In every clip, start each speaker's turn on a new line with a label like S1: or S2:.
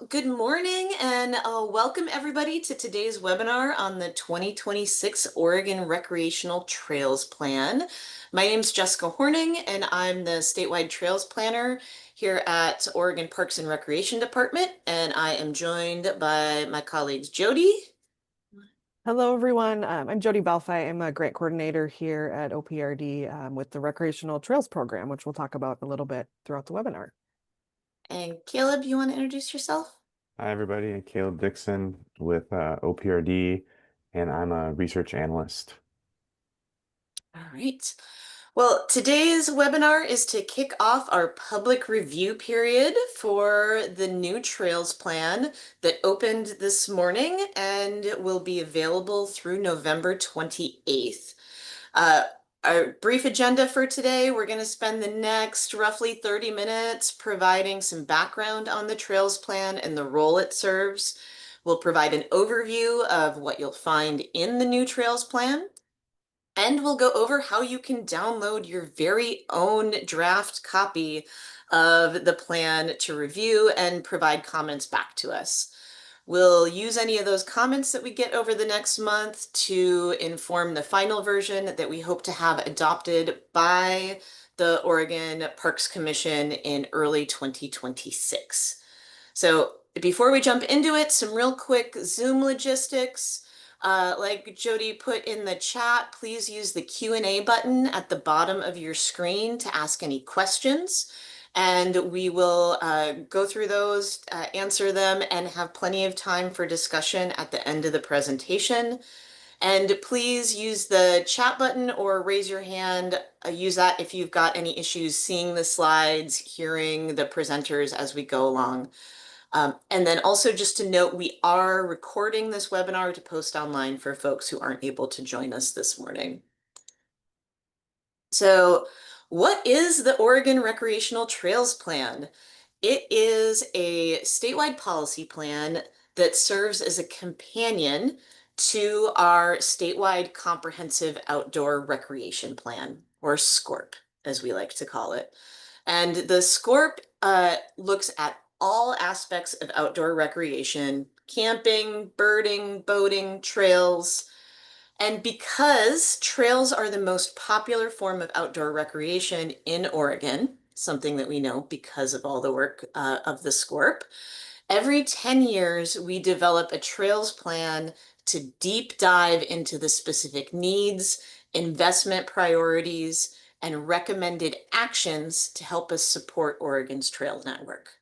S1: Good morning and welcome everybody to today's webinar on the 2026 Oregon Recreational Trails Plan. My name is Jessica Horning and I'm the statewide trails planner here at Oregon Parks and Recreation Department, and I am joined by my colleagues Jody.
S2: Hello, everyone. I'm Jody Balfi. I'm a grant coordinator here at OPRD with the Recreational Trails Program, which we'll talk about a little bit throughout the webinar.
S1: And Caleb, you want to introduce yourself?
S3: Hi, everybody. I'm Caleb Dixon with OPRD, and I'm a research analyst.
S1: All right. Well, today's webinar is to kick off our public review period for the new Trails Plan that opened this morning and will be available through November 28th. Uh, our brief agenda for today, we're going to spend the next roughly 30 minutes providing some background on the Trails Plan and the role it serves. We'll provide an overview of what you'll find in the new Trails Plan. And we'll go over how you can download your very own draft copy of the plan to review and provide comments back to us. We'll use any of those comments that we get over the next month to inform the final version that we hope to have adopted by the Oregon Parks Commission in early 2026. So before we jump into it, some real quick Zoom logistics. Like Jody put in the chat, please use the Q&A button at the bottom of your screen to ask any questions. And we will go through those, answer them, and have plenty of time for discussion at the end of the presentation. And please use the chat button or raise your hand. Use that if you've got any issues seeing the slides, hearing the presenters as we go along. And then also just to note, we are recording this webinar to post online for folks who aren't able to join us this morning. So what is the Oregon Recreational Trails Plan? It is a statewide policy plan that serves as a companion to our statewide comprehensive outdoor recreation plan, or SCORP, as we like to call it. And the SCORP looks at all aspects of outdoor recreation: camping, birding, boating, trails. And because trails are the most popular form of outdoor recreation in Oregon, something that we know because of all the work of the SCORP, every 10 years we develop a trails plan to deep dive into the specific needs, investment priorities, and recommended actions to help us support Oregon's trail network.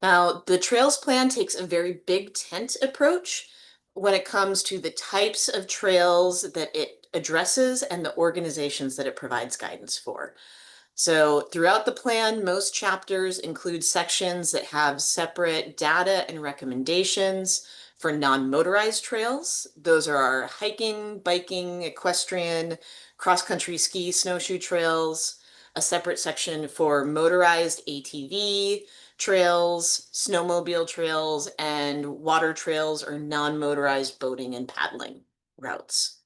S1: Now, the Trails Plan takes a very big tent approach when it comes to the types of trails that it addresses and the organizations that it provides guidance for. So throughout the plan, most chapters include sections that have separate data and recommendations for non-motorized trails. Those are our hiking, biking, equestrian, cross-country ski, snowshoe trails, a separate section for motorized ATV trails, snowmobile trails, and water trails or non-motorized boating and paddling routes.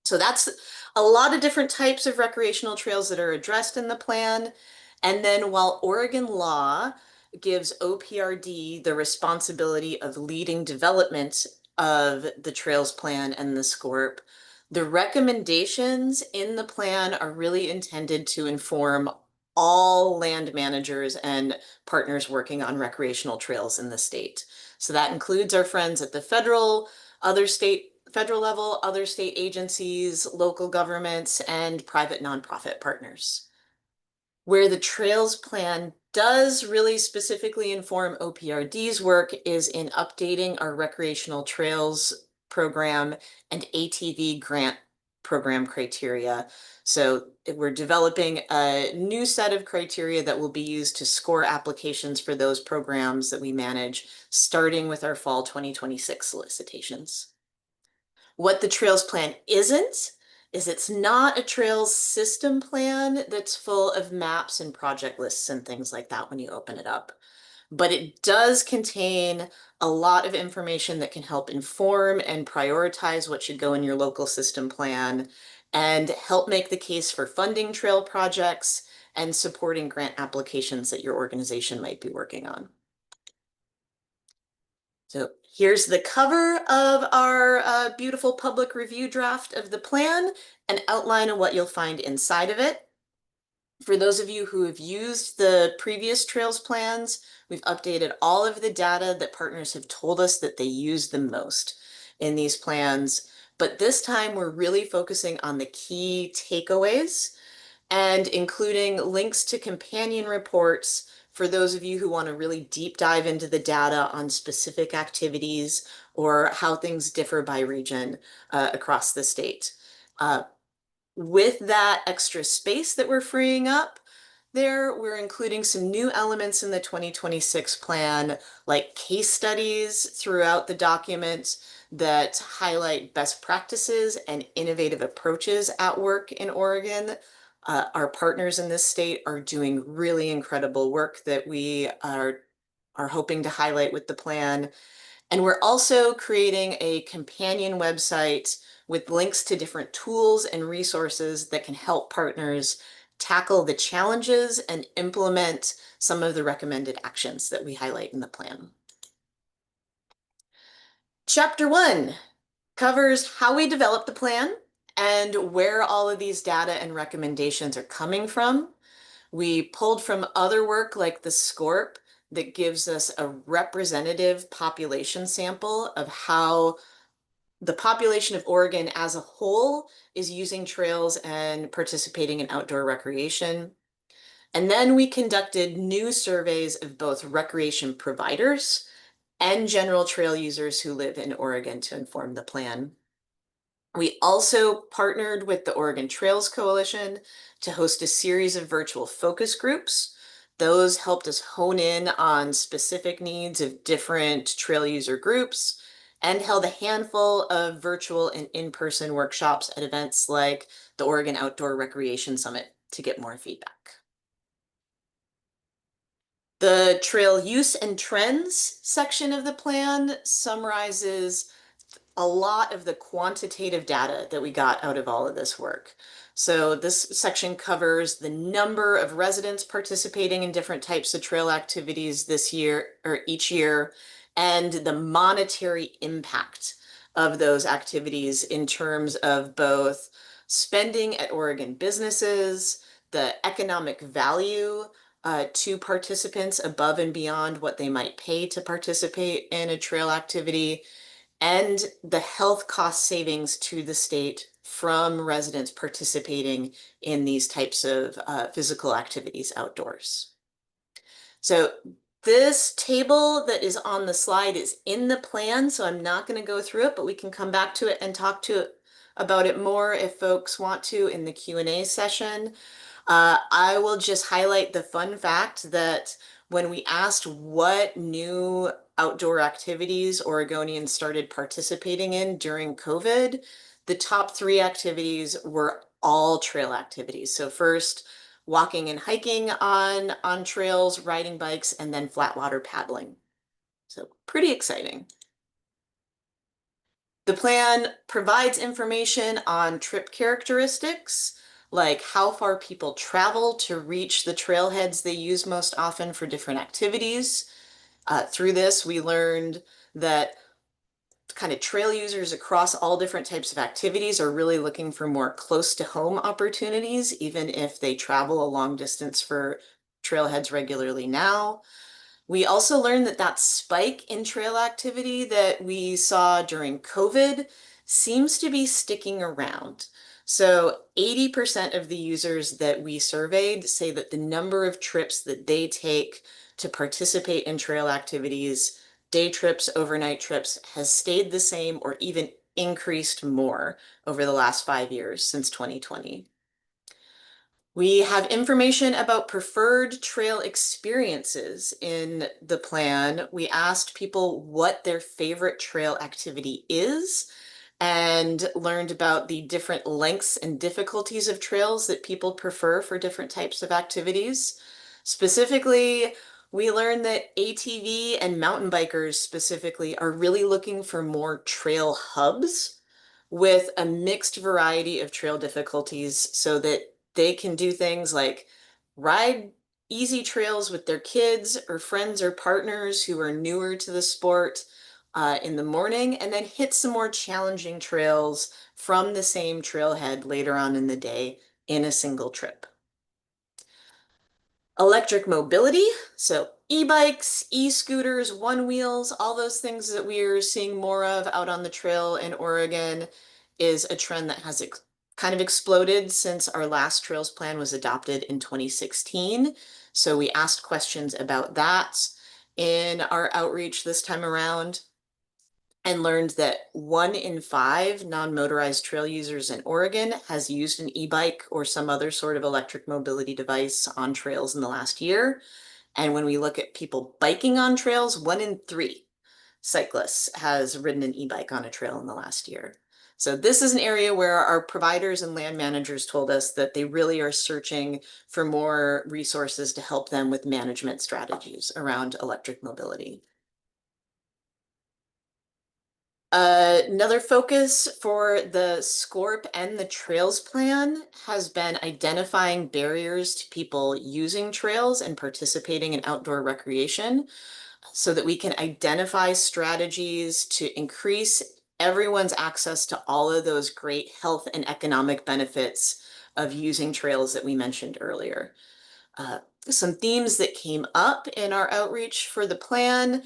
S1: So that's a lot of different types of recreational trails that are addressed in the plan. And then while Oregon law gives OPRD the responsibility of leading development of the trails plan and the SCORP, the recommendations in the plan are really intended to inform all land managers and partners working on recreational trails in the state. So that includes our friends at the federal level, other state agencies, local governments, and private nonprofit partners. Where the Trails Plan does really specifically inform OPRD's work is in updating our recreational trails program and ATV grant program criteria. So we're developing a new set of criteria that will be used to score applications for those programs that we manage, starting with our fall 2026 solicitations. What the Trails Plan isn't is it's not a trails system plan that's full of maps and project lists and things like that when you open it up. But it does contain a lot of information that can help inform and prioritize what should go in your local system plan and help make the case for funding trail projects and supporting grant applications that your organization might be working on. So here's the cover of our beautiful public review draft of the plan, an outline of what you'll find inside of it. For those of you who have used the previous trails plans, we've updated all of the data that partners have told us that they use the most in these plans. But this time we're really focusing on the key takeaways and including links to companion reports for those of you who want to really deep dive into the data on specific activities or how things differ by region across the state. With that extra space that we're freeing up there, we're including some new elements in the 2026 plan, like case studies throughout the document that highlight best practices and innovative approaches at work in Oregon. Our partners in this state are doing really incredible work that we are hoping to highlight with the plan. And we're also creating a companion website with links to different tools and resources that can help partners tackle the challenges and implement some of the recommended actions that we highlight in the plan. Chapter 1 covers how we develop the plan and where all of these data and recommendations are coming from. We pulled from other work like the SCORP that gives us a representative population sample of how the population of Oregon as a whole is using trails and participating in outdoor recreation. And then we conducted new surveys of both recreation providers and general trail users who live in Oregon to inform the plan. We also partnered with the Oregon Trails Coalition to host a series of virtual focus groups. Those helped us hone in on specific needs of different trail user groups and held a handful of virtual and in-person workshops at events like the Oregon Outdoor Recreation Summit to get more feedback. The trail use and trends section of the plan summarizes a lot of the quantitative data that we got out of all of this work. So this section covers the number of residents participating in different types of trail activities this year or each year, and the monetary impact of those activities in terms of both spending at Oregon businesses, the economic value to participants above and beyond what they might pay to participate in a trail activity, and the health cost savings to the state from residents participating in these types of physical activities outdoors. So this table that is on the slide is in the plan, so I'm not going to go through it, but we can come back to it and talk about it more if folks want to in the Q&A session. I will just highlight the fun fact that when we asked what new outdoor activities Oregonians started participating in during COVID, the top 3 activities were all trail activities. So first, walking and hiking on trails, riding bikes, and then flat water paddling. So pretty exciting. The plan provides information on trip characteristics, like how far people travel to reach the trailheads they use most often for different activities. Through this, we learned that kind of trail users across all different types of activities are really looking for more close to home opportunities, even if they travel a long distance for trailheads regularly now. We also learned that that spike in trail activity that we saw during COVID seems to be sticking around. So 80% of the users that we surveyed say that the number of trips that they take to participate in trail activities, day trips, overnight trips, has stayed the same or even increased more over the last 5 years since 2020. We have information about preferred trail experiences in the plan. We asked people what their favorite trail activity is and learned about the different lengths and difficulties of trails that people prefer for different types of activities. Specifically, we learned that ATV and mountain bikers specifically are really looking for more trail hubs with a mixed variety of trail difficulties so that they can do things like ride easy trails with their kids or friends or partners who are newer to the sport, in the morning, and then hit some more challenging trails from the same trailhead later on in the day in a single trip. Electric mobility, so e-bikes, e-scooters, one wheels, all those things that we are seeing more of out on the trail in Oregon is a trend that has kind of exploded since our last trails plan was adopted in 2016. So we asked questions about that in our outreach this time around and learned that 1 in 5 non-motorized trail users in Oregon has used an e-bike or some other sort of electric mobility device on trails in the last year. And when we look at people biking on trails, 1 in 3 cyclists has ridden an e-bike on a trail in the last year. So this is an area where our providers and land managers told us that they really are searching for more resources to help them with management strategies around electric mobility. Another focus for the SCORP and the Trails Plan has been identifying barriers to people using trails and participating in outdoor recreation so that we can identify strategies to increase everyone's access to all of those great health and economic benefits of using trails that we mentioned earlier. Some themes that came up in our outreach for the plan,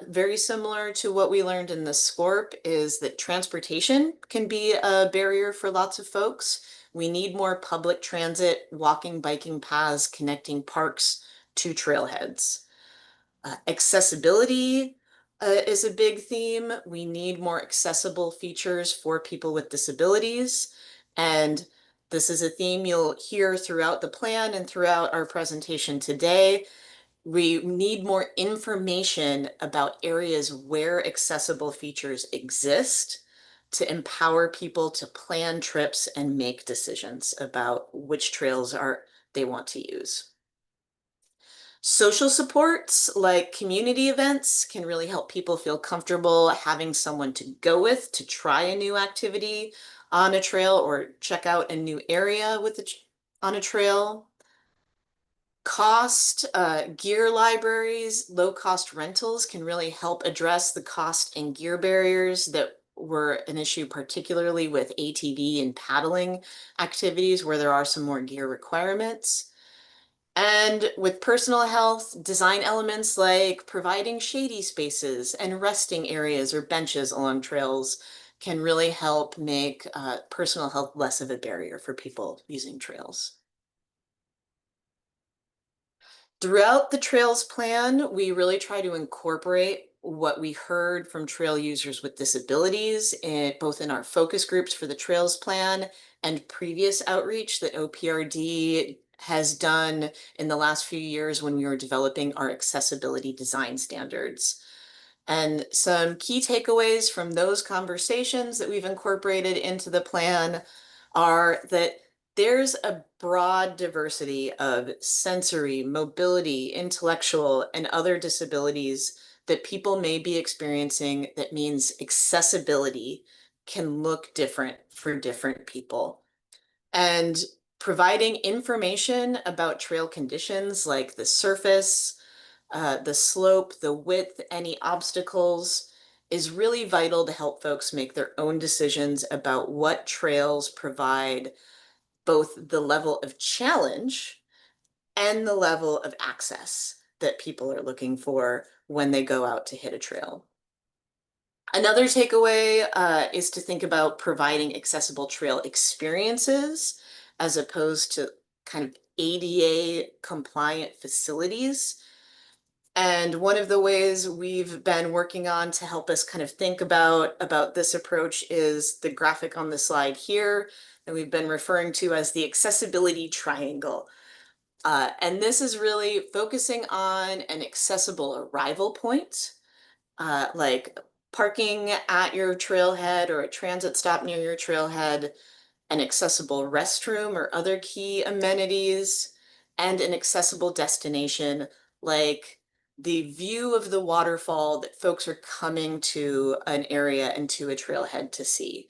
S1: very similar to what we learned in the SCORP, is that transportation can be a barrier for lots of folks. We need more public transit, walking, biking paths connecting parks to trailheads. Accessibility is a big theme. We need more accessible features for people with disabilities. And this is a theme you'll hear throughout the plan and throughout our presentation today. We need more information about areas where accessible features exist to empower people to plan trips and make decisions about which trails they want to use. Social supports like community events can really help people feel comfortable having someone to go with to try a new activity on a trail or check out a new area on a trail. Gear libraries, low-cost rentals can really help address the cost and gear barriers that were an issue, particularly with ATV and paddling activities where there are some more gear requirements. And with personal health, design elements like providing shady spaces and resting areas or benches along trails can really help make personal health less of a barrier for people using trails. Throughout the trails plan, we really try to incorporate what we heard from trail users with disabilities, both in our focus groups for the trails plan and previous outreach that OPRD has done in the last few years when we were developing our accessibility design standards. And some key takeaways from those conversations that we've incorporated into the plan are that there's a broad diversity of sensory, mobility, intellectual, and other disabilities that people may be experiencing that means accessibility can look different for different people. And providing information about trail conditions like the surface, the slope, the width, any obstacles is really vital to help folks make their own decisions about what trails provide both the level of challenge and the level of access that people are looking for when they go out to hit a trail. Another takeaway is to think about providing accessible trail experiences as opposed to kind of ADA compliant facilities. And one of the ways we've been working on to help us kind of think about this approach is the graphic on the slide here that we've been referring to as the accessibility triangle. And this is really focusing on an accessible arrival point, like parking at your trailhead or a transit stop near your trailhead, an accessible restroom or other key amenities, and an accessible destination like the view of the waterfall that folks are coming to an area and to a trailhead to see.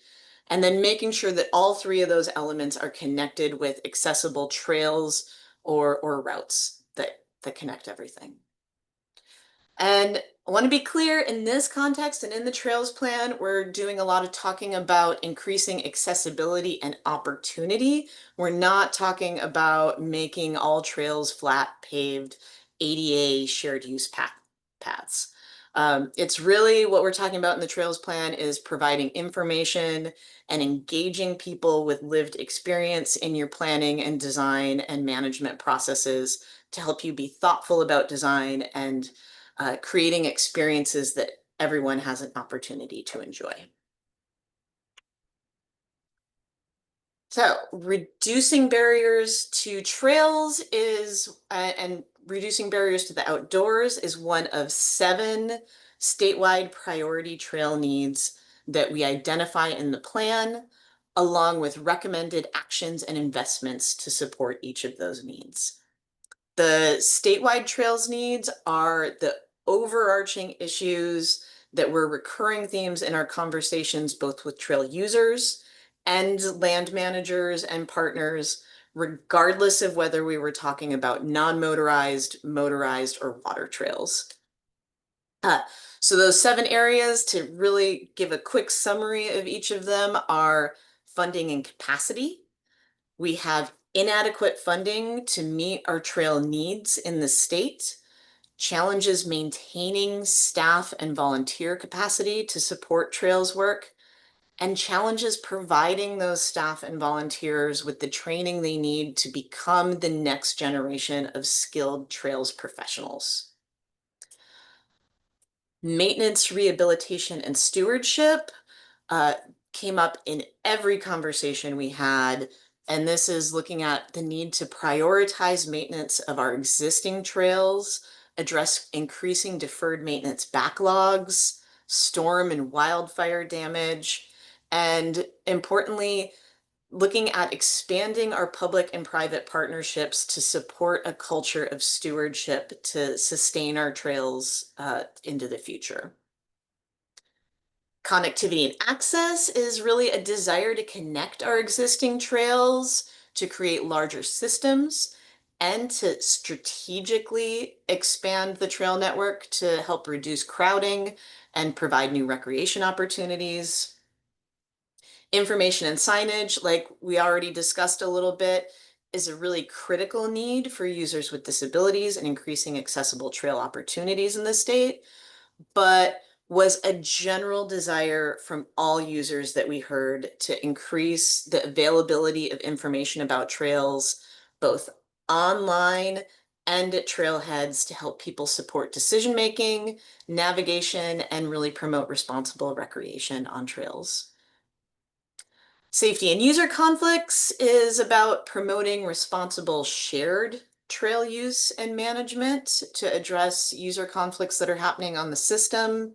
S1: And then making sure that all three of those elements are connected with accessible trails or routes that connect everything. And I want to be clear in this context and in the trails plan, we're doing a lot of talking about increasing accessibility and opportunity. We're not talking about making all trails flat paved ADA shared use paths. It's really what we're talking about in the trails plan is providing information and engaging people with lived experience in your planning and design and management processes to help you be thoughtful about design and creating experiences that everyone has an opportunity to enjoy. So reducing barriers to trails is, and reducing barriers to the outdoors is one of 7 statewide priority trail needs that we identify in the plan, along with recommended actions and investments to support each of those needs. The statewide trails needs are the overarching issues that were recurring themes in our conversations, both with trail users and land managers and partners, regardless of whether we were talking about non-motorized, motorized, or water trails. So those 7 areas, to really give a quick summary of each of them, are funding and capacity. We have inadequate funding to meet our trail needs in the state, challenges maintaining staff and volunteer capacity to support trails work, and challenges providing those staff and volunteers with the training they need to become the next generation of skilled trails professionals. Maintenance, rehabilitation, and stewardship came up in every conversation we had. And this is looking at the need to prioritize maintenance of our existing trails, address increasing deferred maintenance backlogs, storm and wildfire damage, and importantly, looking at expanding our public and private partnerships to support a culture of stewardship to sustain our trails into the future. Connectivity and access is really a desire to connect our existing trails, to create larger systems, and to strategically expand the trail network to help reduce crowding and provide new recreation opportunities. Information and signage, like we already discussed a little bit, is a really critical need for users with disabilities and increasing accessible trail opportunities in the state, but was a general desire from all users that we heard to increase the availability of information about trails, both online and at trailheads, to help people support decision-making, navigation, and really promote responsible recreation on trails. Safety and user conflicts is about promoting responsible shared trail use and management to address user conflicts that are happening on the system.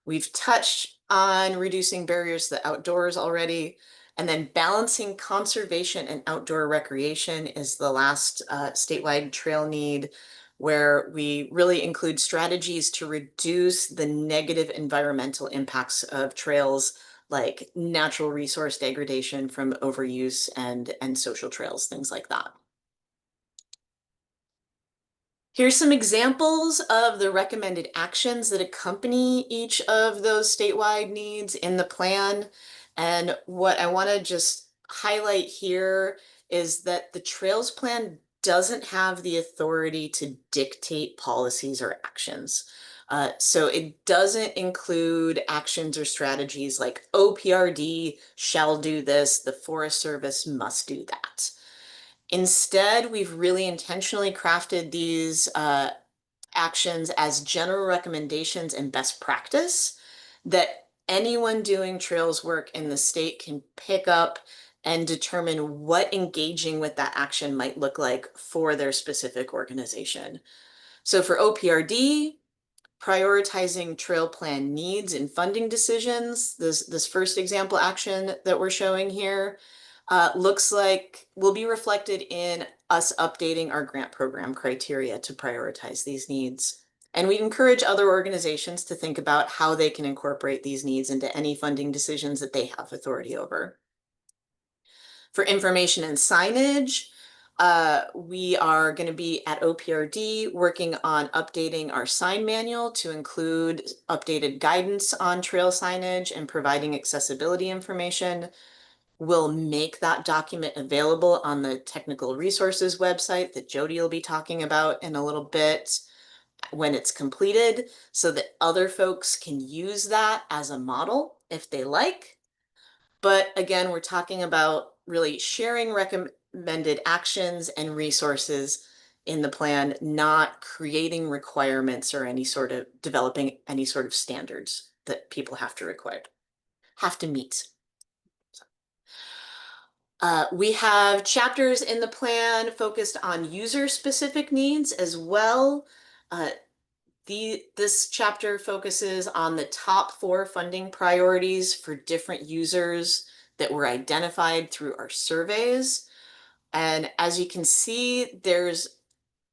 S1: We've touched on reducing barriers to the outdoors already, and then balancing conservation and outdoor recreation is the last statewide trail need, where we really include strategies to reduce the negative environmental impacts of trails, like natural resource degradation from overuse and social trails, things like that. Here's some examples of the recommended actions that accompany each of those statewide needs in the plan. And what I want to just highlight here is that the Trails Plan doesn't have the authority to dictate policies or actions. So it doesn't include actions or strategies like OPRD shall do this, the Forest Service must do that. Instead, we've really intentionally crafted these actions as general recommendations and best practice that anyone doing trails work in the state can pick up and determine what engaging with that action might look like for their specific organization. So for OPRD, prioritizing trail plan needs and funding decisions, this first example action that we're showing here, looks like will be reflected in us updating our grant program criteria to prioritize these needs. And we encourage other organizations to think about how they can incorporate these needs into any funding decisions that they have authority over. For information and signage, We are going to be at OPRD working on updating our sign manual to include updated guidance on trail signage and providing accessibility information. We'll make that document available on the technical resources website that Jody will be talking about in a little bit when it's completed, so that other folks can use that as a model if they like. But again, we're talking about really sharing recommended actions and resources in the plan, not creating requirements or any sort of developing any sort of standards that people have to meet. We have chapters in the plan focused on user-specific needs as well. Uh, this chapter focuses on the top 4 funding priorities for different users that were identified through our surveys. And as you can see, there's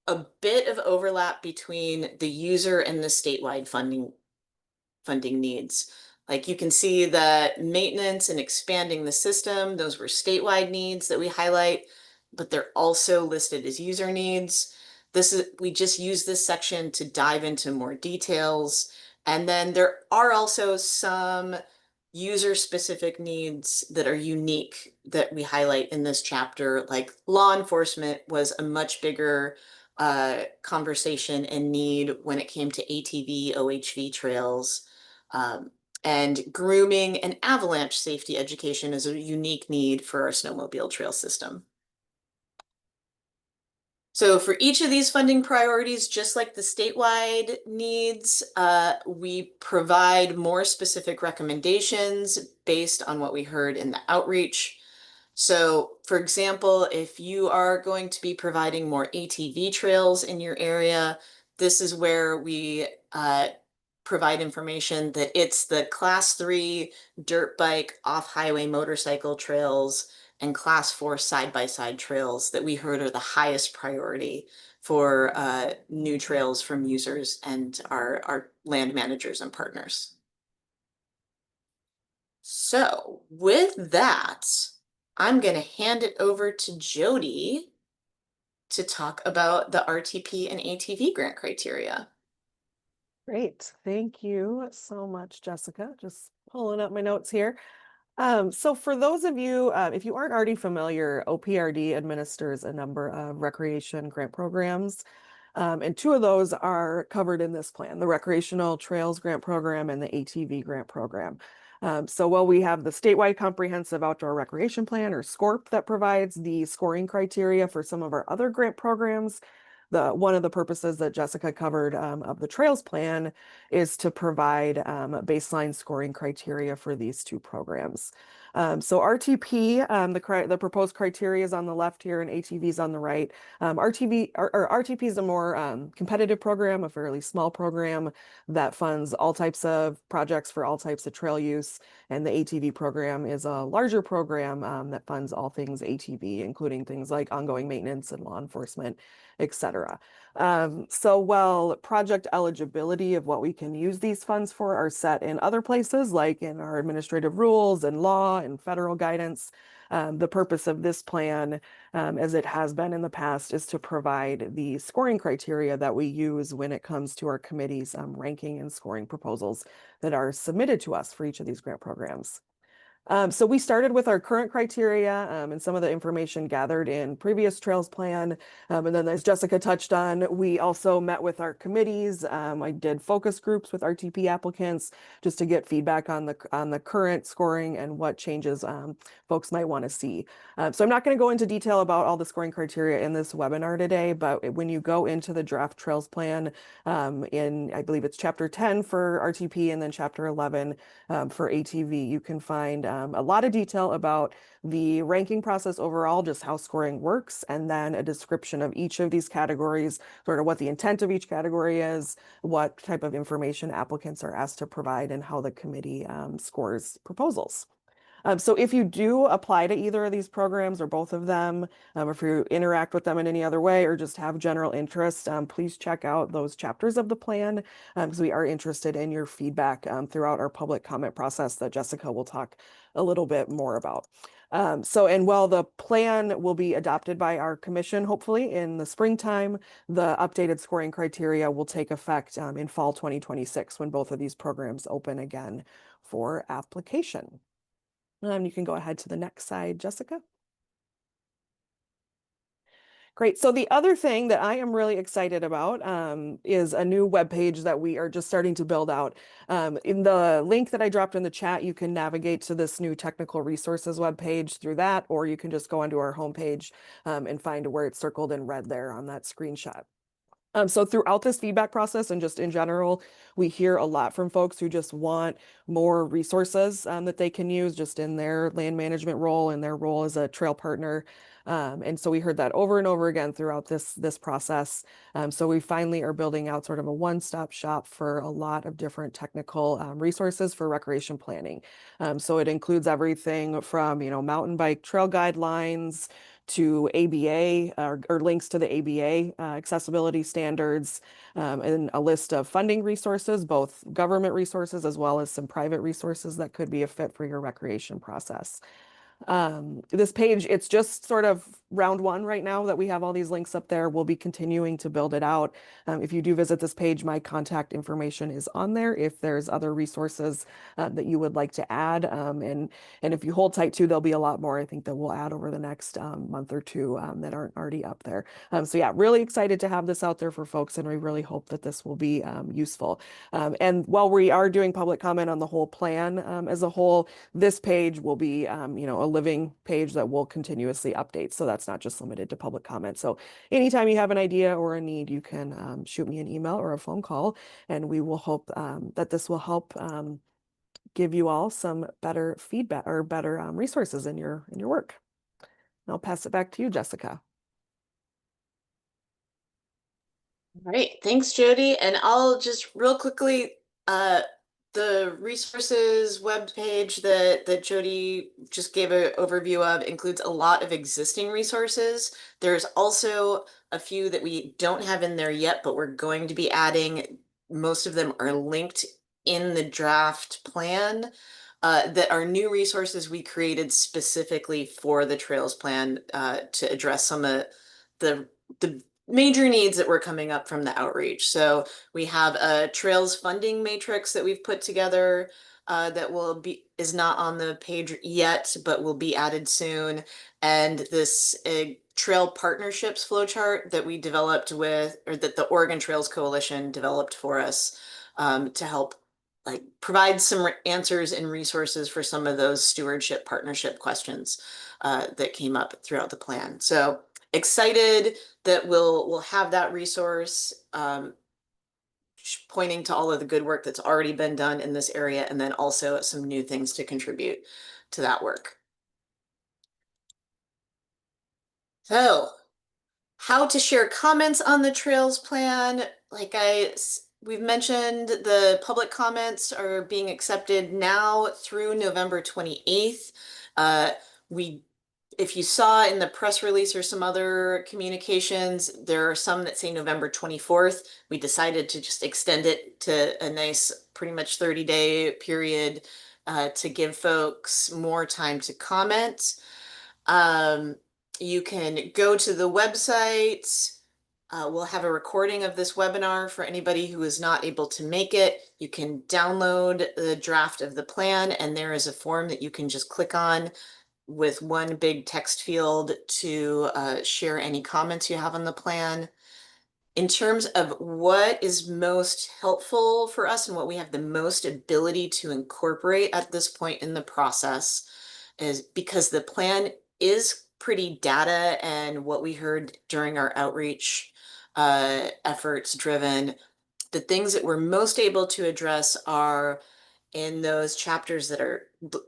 S1: a bit of overlap between the user and the statewide funding needs. Like you can see that maintenance and expanding the system, those were statewide needs that we highlight, but they're also listed as user needs. We just use this section to dive into more details. And then there are also some user-specific needs that are unique that we highlight in this chapter, like law enforcement was a much bigger conversation and need when it came to ATV, OHV trails. Um, and grooming and avalanche safety education is a unique need for our snowmobile trail system. So for each of these funding priorities, just like the statewide needs, we provide more specific recommendations based on what we heard in the outreach. So for example, if you are going to be providing more ATV trails in your area, this is where we provide information that it's the class 3 dirt bike off-highway motorcycle trails and class 4 side-by-side trails that we heard are the highest priority for new trails from users and our land managers and partners. So with that, I'm going to hand it over to Jody to talk about the RTP and ATV grant criteria.
S2: Great. Thank you so much, Jessica. Just pulling up my notes here. So for those of you, if you aren't already familiar, OPRD administers a number of recreation grant programs. And 2 of those are covered in this plan, the Recreational Trails Grant Program and the ATV Grant Program. So while we have the statewide comprehensive outdoor recreation plan, or SCORP, that provides the scoring criteria for some of our other grant programs, one of the purposes that Jessica covered of the Trails plan is to provide baseline scoring criteria for these 2 programs. So RTP, the proposed criteria is on the left here and ATV is on the right. RTP is a more competitive program, a fairly small program that funds all types of projects for all types of trail use. And the ATV program is a larger program that funds all things ATV, including things like ongoing maintenance and law enforcement, etc. So while project eligibility of what we can use these funds for are set in other places, like in our administrative rules and law and federal guidance, the purpose of this plan, as it has been in the past, is to provide the scoring criteria that we use when it comes to our committee's ranking and scoring proposals that are submitted to us for each of these grant programs. So we started with our current criteria and some of the information gathered in previous Trails plan. And then as Jessica touched on, we also met with our committees. I did focus groups with RTP applicants just to get feedback on the current scoring and what changes folks might want to see. So I'm not going to go into detail about all the scoring criteria in this webinar today, but when you go into the draft Trails plan I believe it's chapter 10 for RTP and then chapter 11 for ATV, you can find a lot of detail about the ranking process overall, just how scoring works, and then a description of each of these categories, sort of what the intent of each category is, what type of information applicants are asked to provide, and how the committee scores proposals. So if you do apply to either of these programs or both of them, if you interact with them in any other way or just have general interest, please check out those chapters of the plan because we are interested in your feedback throughout our public comment process that Jessica will talk a little bit more about. And while the plan will be adopted by our commission, hopefully in the springtime, the updated scoring criteria will take effect in fall 2026 when both of these programs open again for application. You can go ahead to the next slide, Jessica. Great. So the other thing that I am really excited about is a new web page that we are just starting to build out. In the link that I dropped in the chat, you can navigate to this new technical resources web page through that, or you can just go onto our homepage and find where it's circled in red there on that screenshot. So throughout this feedback process and just in general, we hear a lot from folks who just want more resources that they can use just in their land management role and their role as a trail partner. And so we heard that over and over again throughout this process. So we finally are building out sort of a one-stop shop for a lot of different technical resources for recreation planning. So it includes everything from, mountain bike trail guidelines, to ABA or links to the ABA accessibility standards, and a list of funding resources, both government resources as well as some private resources that could be a fit for your recreation process. This page, it's just sort of round one right now that we have all these links up there. We'll be continuing to build it out. If you do visit this page, my contact information is on there if there's other resources that you would like to add. And if you hold tight too, there'll be a lot more I think that we'll add over the next month or two that aren't already up there. So yeah, really excited to have this out there for folks, and we really hope that this will be useful. And while we are doing public comment on the whole plan as a whole, this page will be, a living page that will continuously update. So that's not just limited to public comment. So anytime you have an idea or a need, you can shoot me an email or a phone call, and we will hope that this will help give you all some better feedback or better resources in your work. And I'll pass it back to you, Jessica.
S1: All right, thanks, Jody. And I'll just real quickly, the resources webpage that Jody just gave an overview of includes a lot of existing resources. There's also a few that we don't have in there yet, but we're going to be adding. Most of them are linked in the draft plan, that are new resources we created specifically for the Trails plan, to address some of the major needs that were coming up from the outreach. So we have a Trails funding matrix that we've put together, that is not on the page yet, but will be added soon. And this trail partnerships flowchart that we developed or that the Oregon Trails Coalition developed for us, to help provide some answers and resources for some of those stewardship partnership questions that came up throughout the plan. So excited that we'll have that resource, pointing to all of the good work that's already been done in this area, and then also some new things to contribute to that work. So, how to share comments on the Trails plan. We've mentioned, the public comments are being accepted now through November 28th. If you saw in the press release or some other communications, there are some that say November 24th. We decided to just extend it to a nice, pretty much 30-day period, to give folks more time to comment. You can go to the website. We'll have a recording of this webinar for anybody who is not able to make it. You can download the draft of the plan, and there is a form that you can just click on with one big text field to share any comments you have on the plan. In terms of what is most helpful for us and what we have the most ability to incorporate at this point in the process, is because the plan is pretty data and what we heard during our outreach efforts driven. The things that we're most able to address are in those chapters that are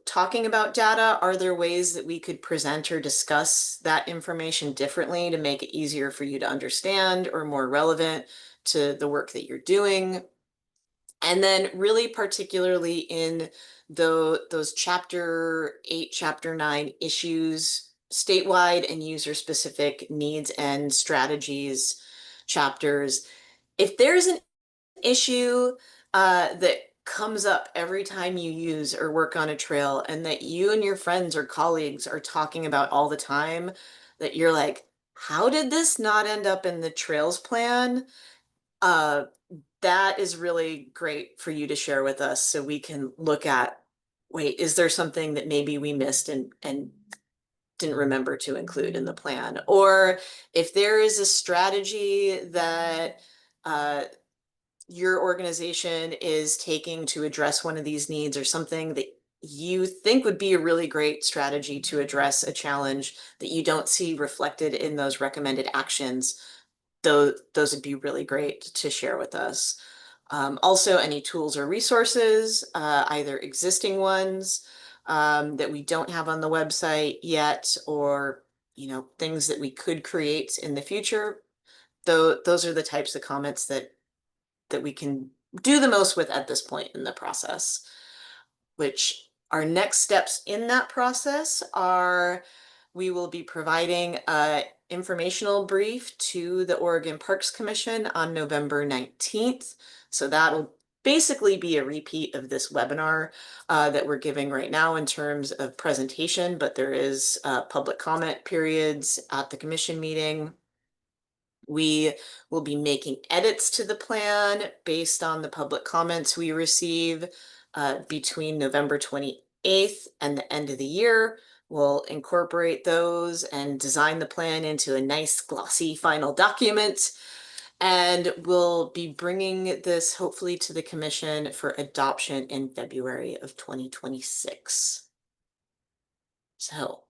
S1: talking about data. Are there ways that we could present or discuss that information differently to make it easier for you to understand or more relevant to the work that you're doing? And then really particularly in those chapter 8, chapter 9 issues, statewide and user specific needs and strategies chapters. If there's an issue that comes up every time you use or work on a trail and that you and your friends or colleagues are talking about all the time, that you're like, how did this not end up in the trails plan? Uh, that is really great for you to share with us so we can look at, wait, is there something that maybe we missed and didn't remember to include in the plan? Or if there is a strategy that your organization is taking to address one of these needs or something that you think would be a really great strategy to address a challenge that you don't see reflected in those recommended actions, those would be really great to share with us. Also, any tools or resources, either existing ones that we don't have on the website yet, or things that we could create in the future. Though those are the types of comments that we can do the most with at this point in the process. Which our next steps in that process are we will be providing a informational brief to the Oregon Parks Commission on November 19th. So that'll basically be a repeat of this webinar that we're giving right now in terms of presentation, but there is public comment periods at the commission meeting. We will be making edits to the plan based on the public comments we receive between November 28th and the end of the year. We'll incorporate those and design the plan into a nice glossy final document. And we'll be bringing this hopefully to the commission for adoption in February of 2026. So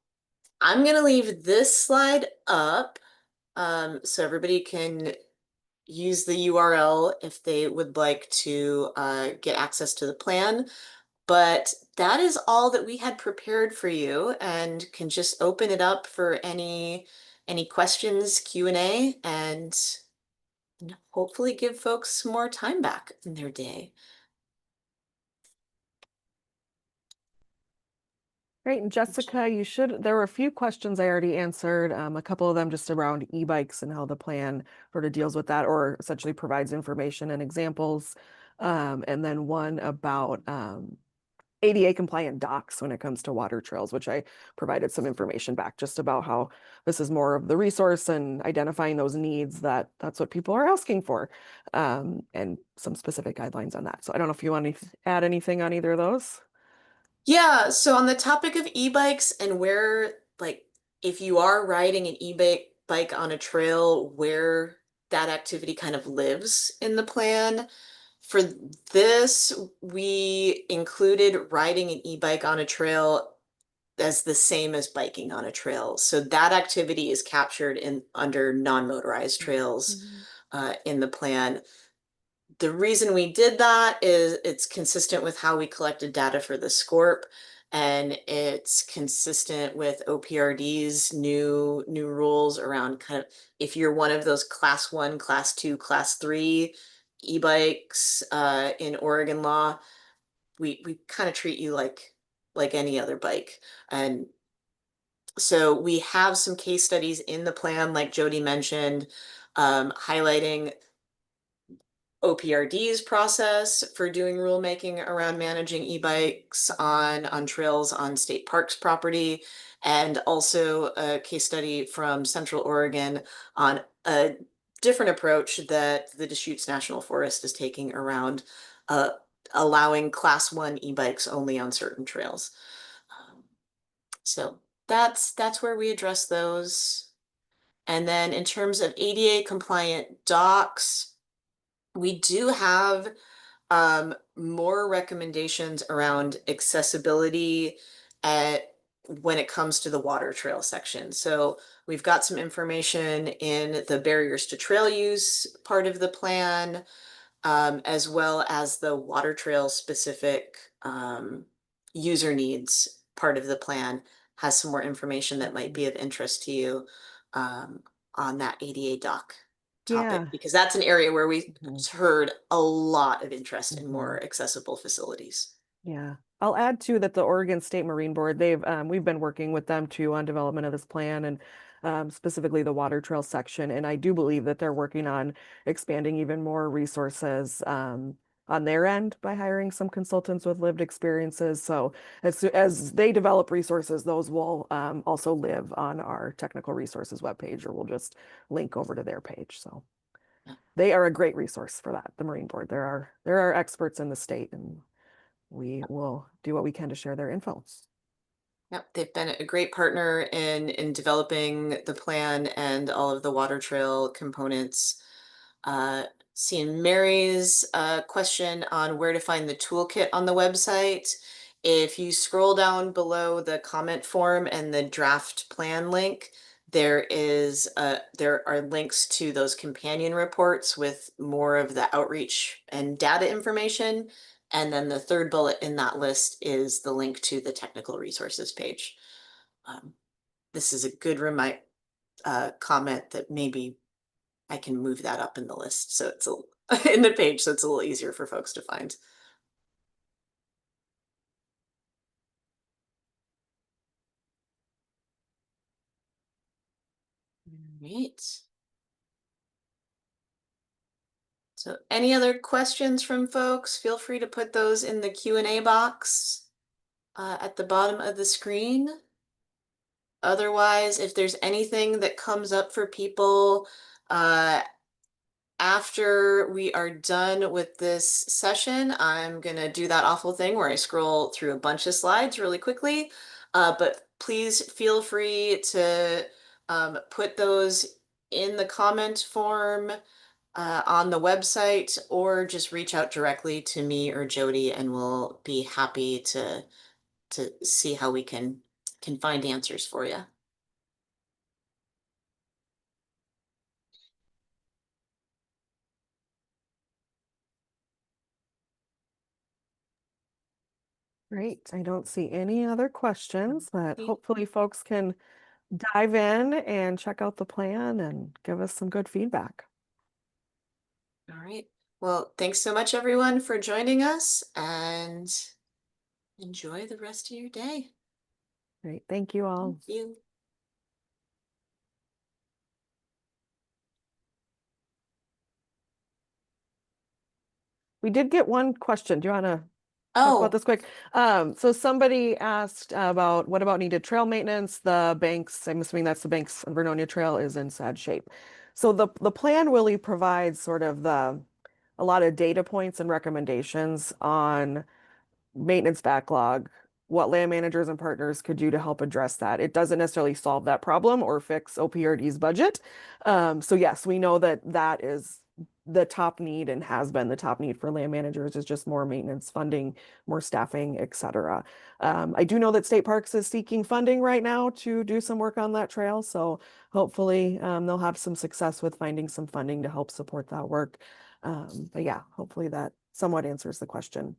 S1: I'm going to leave this slide up so everybody can use the URL if they would like to get access to the plan. But that is all that we had prepared for you, and can just open it up for any questions, Q&A, and hopefully give folks some more time back in their day.
S2: Great. And Jessica, there were a few questions I already answered, a couple of them just around e-bikes and how the plan sort of deals with that, or essentially provides information and examples. And then one about ADA compliant docks when it comes to water trails, which I provided some information back just about how this is more of the resource and identifying those needs that's what people are asking for, and some specific guidelines on that. So I don't know if you want to add anything on either of those.
S1: Yeah, so on the topic of e-bikes and where, like, if you are riding an e-bike on a trail, where that activity kind of lives in the plan. For this, we included riding an e-bike on a trail as the same as biking on a trail. So that activity is captured in under non-motorized trails
S2: Mhm.
S1: in the plan. The reason we did that is it's consistent with how we collected data for the SCORP, and it's consistent with OPRD's new rules around kind of if you're one of those class 1, class 2, class 3 e-bikes in Oregon law, we kind of treat you like any other bike. And so we have some case studies in the plan, like Jody mentioned, highlighting OPRD's process for doing rulemaking around managing e-bikes on trails on state parks property, and also a case study from Central Oregon on a different approach that the Deschutes National Forest is taking around uh, allowing class 1 e-bikes only on certain trails. So that's where we address those. And then in terms of ADA compliant docks, we do have more recommendations around accessibility at when it comes to the water trail section. So we've got some information in the barriers to trail use part of the plan, as well as the water trail specific user needs part of the plan has some more information that might be of interest to you on that ADA dock topic,
S2: Yeah.
S1: because that's an area where we
S2: Mhm.
S1: heard a lot of interest in
S2: Mhm.
S1: more accessible facilities.
S2: Yeah. I'll add too that the Oregon State Marine Board, we've been working with them too on development of this plan, and specifically the water trail section. And I do believe that they're working on expanding even more resources, on their end by hiring some consultants with lived experiences. So as they develop resources, those will also live on our technical resources webpage, or we'll just link over to their page. So they are a great resource for that, the Marine Board. There are experts in the state, and we will do what we can to share their info.
S1: Yep, they've been a great partner in developing the plan and all of the water trail components. Uh, Seeing Mary's question on where to find the toolkit on the website. If you scroll down below the comment form and the draft plan link, there are links to those companion reports with more of the outreach and data information. And then the third bullet in that list is the link to the technical resources page. Um, this is a good comment that maybe I can move that up in the list so it's in the page so it's a little easier for folks to find. Right. So any other questions from folks? Feel free to put those in the Q&A box at the bottom of the screen. Otherwise, if there's anything that comes up for people after we are done with this session, I'm gonna do that awful thing where I scroll through a bunch of slides really quickly. But please feel free to put those in the comment form on the website, or just reach out directly to me or Jody, and we'll be happy to see how we can find answers for you.
S2: Great. I don't see any other questions, but hopefully folks can dive in and check out the plan and give us some good feedback.
S1: All right. Well, thanks so much, everyone, for joining us, and enjoy the rest of your day.
S2: Great. Thank you all.
S1: Thank you.
S2: We did get one question. Do you want to talk about
S1: Oh,
S2: this quick? So somebody asked about what about needed trail maintenance? The banks, I'm assuming that's the banks on Vernonia Trail, is in sad shape. So the plan really provides sort of a lot of data points and recommendations on maintenance backlog, what land managers and partners could do to help address that. It doesn't necessarily solve that problem or fix OPRD's budget. So yes, we know that that is the top need and has been the top need for land managers, is just more maintenance funding, more staffing, etc. I do know that State Parks is seeking funding right now to do some work on that trail. So hopefully they'll have some success with finding some funding to help support that work. But yeah, hopefully that somewhat answers the question.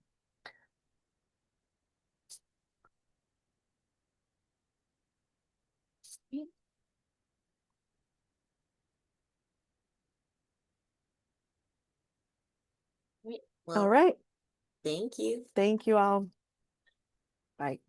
S1: great.
S2: All
S1: Well,
S2: right.
S1: thank you.
S2: Thank you all. Bye.